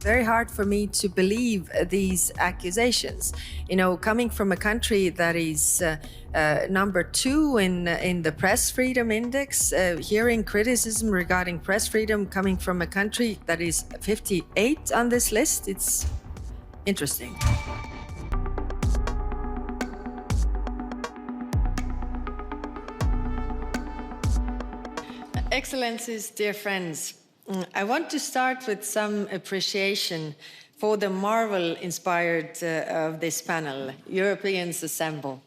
Very hard for me to believe these accusations. You know, coming from a country that is number 2 in the press freedom index, hearing criticism regarding press freedom coming from a country that is 58 on this list, it's interesting. Excellencies, dear friends, I want to start with some appreciation for the marvel inspired of this panel, Europeans Assemble.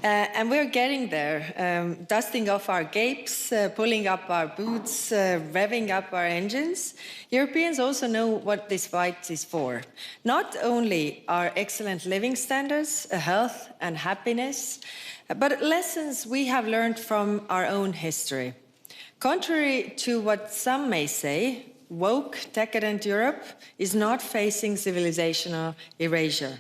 And we're getting there, dusting off our capes, pulling up our boots, revving up our engines. Europeans also know what this fight is for. Not only our excellent living standards, health and happiness, but lessons we have learned from our own history. Contrary to what some may say, woke, decadent Europe is not facing civilizational erasure.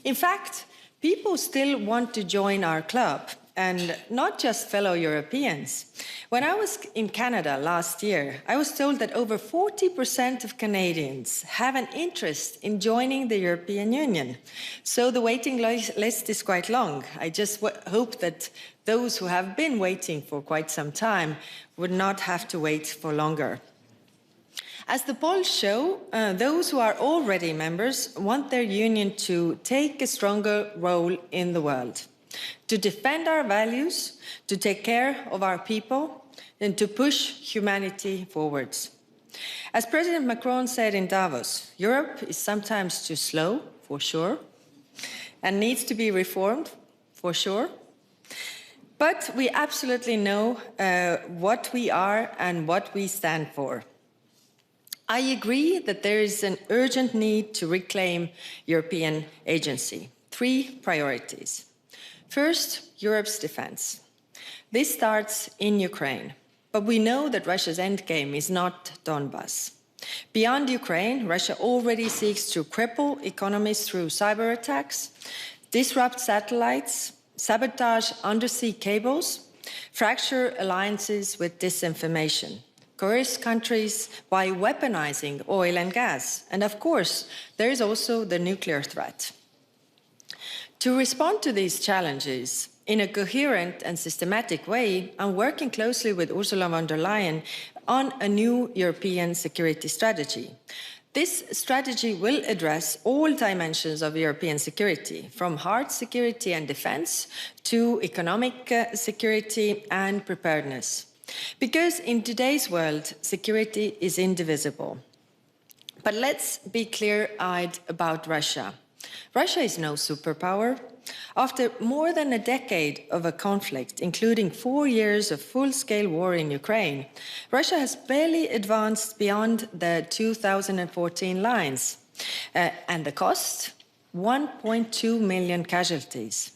In fact, people still want to join our club, and not just fellow Europeans. When I was in Canada last year, I was told that over 40% of Canadians have an interest in joining the European Union. So the waiting list is quite long. I just hope that those who have been waiting for quite some time would not have to wait for longer. As the polls show, those who are already members want their union to take a stronger role in the world, to defend our values, to take care of our people, and to push humanity forwards. As President Macron said in Davos, Europe is sometimes too slow, for sure, and needs to be reformed, for sure. But we absolutely know what we are and what we stand for. I agree that there is an urgent need to reclaim European agency. 3 priorities. First, Europe's defense. This starts in Ukraine, but we know that Russia's endgame is not Donbas. Beyond Ukraine, Russia already seeks to cripple economies through cyber attacks, disrupt satellites, sabotage undersea cables, fracture alliances with disinformation, coerce countries by weaponizing oil and gas. And of course, there is also the nuclear threat. To respond to these challenges in a coherent and systematic way, I'm working closely with Ursula von der Leyen on a new European security strategy. This strategy will address all dimensions of European security, from hard security and defense to economic security and preparedness. Because in today's world, security is indivisible. But let's be clear-eyed about Russia. Russia is no superpower. After more than a decade of a conflict, including 4 years of full-scale war in Ukraine, Russia has barely advanced beyond the 2014 lines. And the cost? 1.2 million casualties.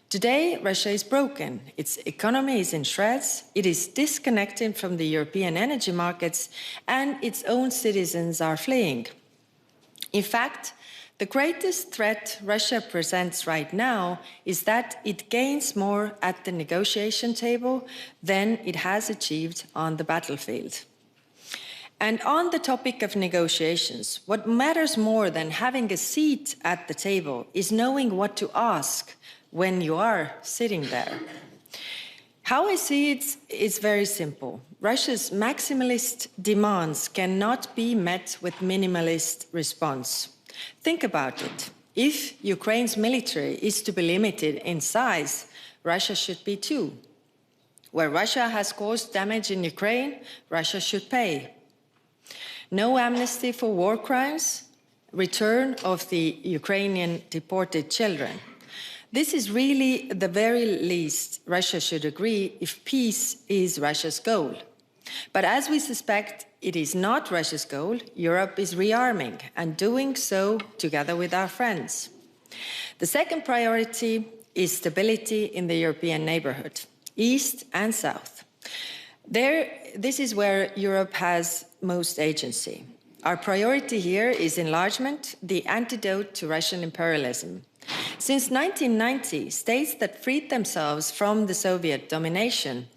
Today, Russia is broken. Its economy is in shreds. It is disconnected from the European energy markets, and its own citizens are fleeing. In fact, the greatest threat Russia presents right now is that it gains more at the negotiation table than it has achieved on the battlefield. And on the topic of negotiations, what matters more than having a seat at the table is knowing what to ask when you are sitting there. How I see it is very simple. Russia's maximalist demands cannot be met with minimalist response. Think about it. If Ukraine's military is to be limited in size, Russia should be too. Where Russia has caused damage in Ukraine, Russia should pay. No amnesty for war crimes, return of the Ukrainian deported children. This is really the very least Russia should agree if peace is Russia's goal. But as we suspect it is not Russia's goal, Europe is rearming and doing so together with our friends. The second priority is stability in the European neighborhood, East and South. This is where Europe has most agency. Our priority here is enlargement, the antidote to Russian imperialism. Since 1990, states that freed themselves from the Soviet domination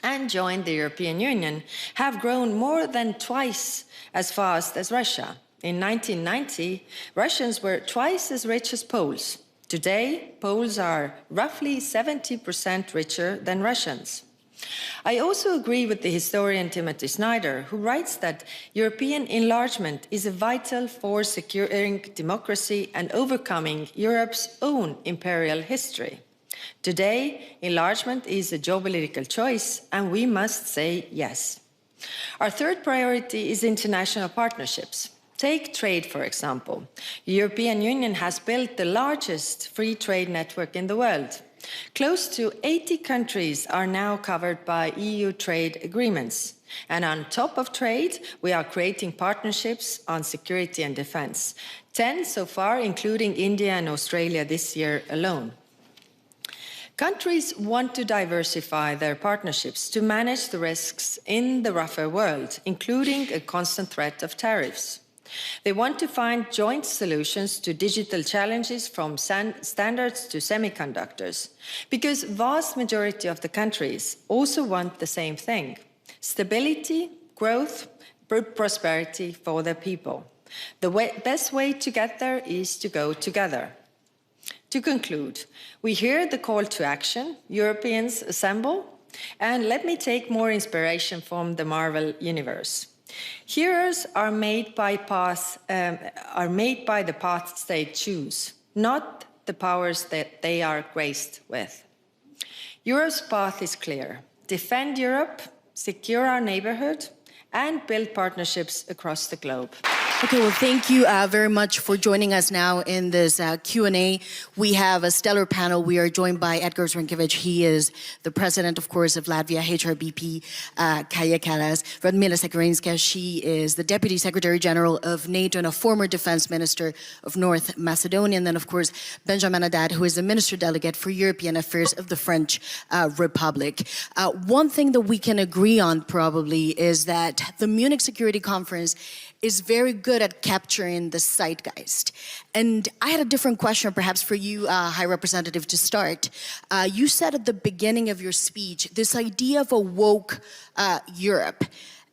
and joined the European Union have grown more than twice as fast as Russia. In 1990, Russians were twice as rich as Poles. Today, Poles are roughly 70% richer than Russians. I also agree with the historian Timothy Snyder, who writes that European enlargement is a vital for securing democracy and overcoming Europe's own imperial history. Today, enlargement is a geopolitical choice, and we must say yes. Our third priority is international partnerships. Take trade, for example. The European Union has built the largest free trade network in the world. Close to 80 countries are now covered by EU trade agreements. And on top of trade, we are creating partnerships on security and defense. 10 so far, including India and Australia this year alone. Countries want to diversify their partnerships to manage the risks in the rougher world, including a constant threat of tariffs. They want to find joint solutions to digital challenges from standards to semiconductors, because the vast majority of the countries also want the same thing: stability, growth, prosperity for their people. The best way to get there is to go together. To conclude, we hear the call to action, Europeans assemble, and let me take more inspiration from the Marvel universe. Heroes are made by the paths they choose, not the powers that they are graced with. Europe's path is clear: defend Europe, secure our neighborhood, and build partnerships across the globe. Okay, well, thank you very much for joining us now in this Q&A. We have a stellar panel. We are joined by Edgar Zrinkiewicz. He is the president, of course, of Latvia, HRBP, Kaja Kallas. Radmila Sekerinska, she is the deputy secretary general of NATO and a former defense minister of North Macedonia. And then, of course, Benjamin Haddad, who is the minister delegate for European affairs of the French Republic. One thing that we can agree on probably is that the Munich Security Conference is very good at capturing the zeitgeist. And I had a different question perhaps for you, High Representative, to start. You said at the beginning of your speech, this idea of a woke Europe,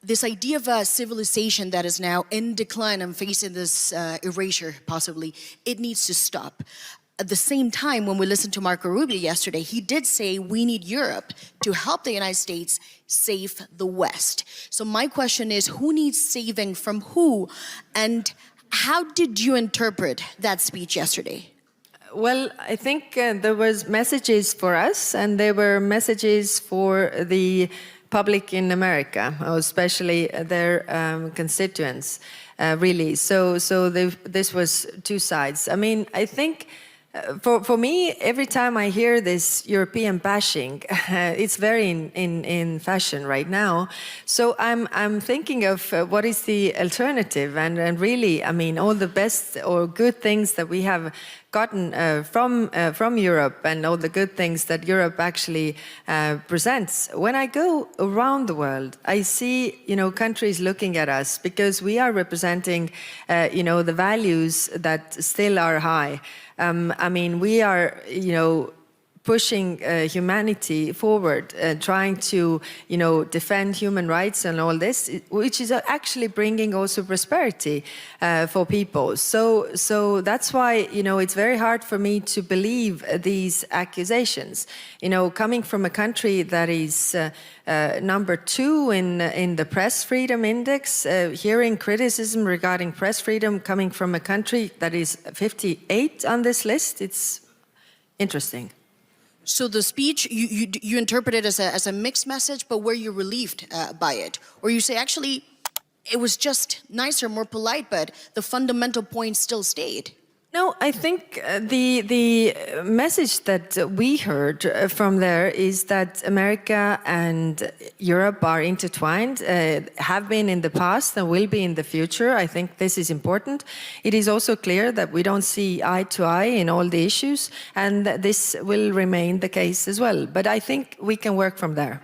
this idea of a civilization that is now in decline and facing this erasure, possibly, it needs to stop. At the same time, when we listened to Marco Rubio yesterday, he did say we need Europe to help the United States save the West. So my question is, who needs saving from who? And how did you interpret that speech yesterday? Well, I think there was messages for us, and there were messages for the public in America, especially their constituents, really. So this was two sides. I mean, I think for me, every time I hear this European bashing, it's very in fashion right now. So I'm thinking of what is the alternative, and really, I mean, all the best or good things that we have gotten from Europe, and all the good things that Europe actually presents. When I go around the world, I see, countries looking at us because we are representing, the values that still are high. I mean, we are, pushing humanity forward, trying to, defend human rights and all this, which is actually bringing also prosperity for people. So that's why, it's very hard for me to believe these accusations. Coming from a country that is number 2 in the press freedom index, hearing criticism regarding press freedom coming from a country that is 58 on this list, it's interesting. So the speech, you interpret it as a mixed message, but were you relieved by it? Or you say, actually, it was just nicer, more polite, but the fundamental point still stayed? No, I think the message that we heard from there is that America and Europe are intertwined, have been in the past and will be in the future. I think this is important. It is also clear that we don't see eye to eye in all the issues, and this will remain the case as well. But I think we can work from there.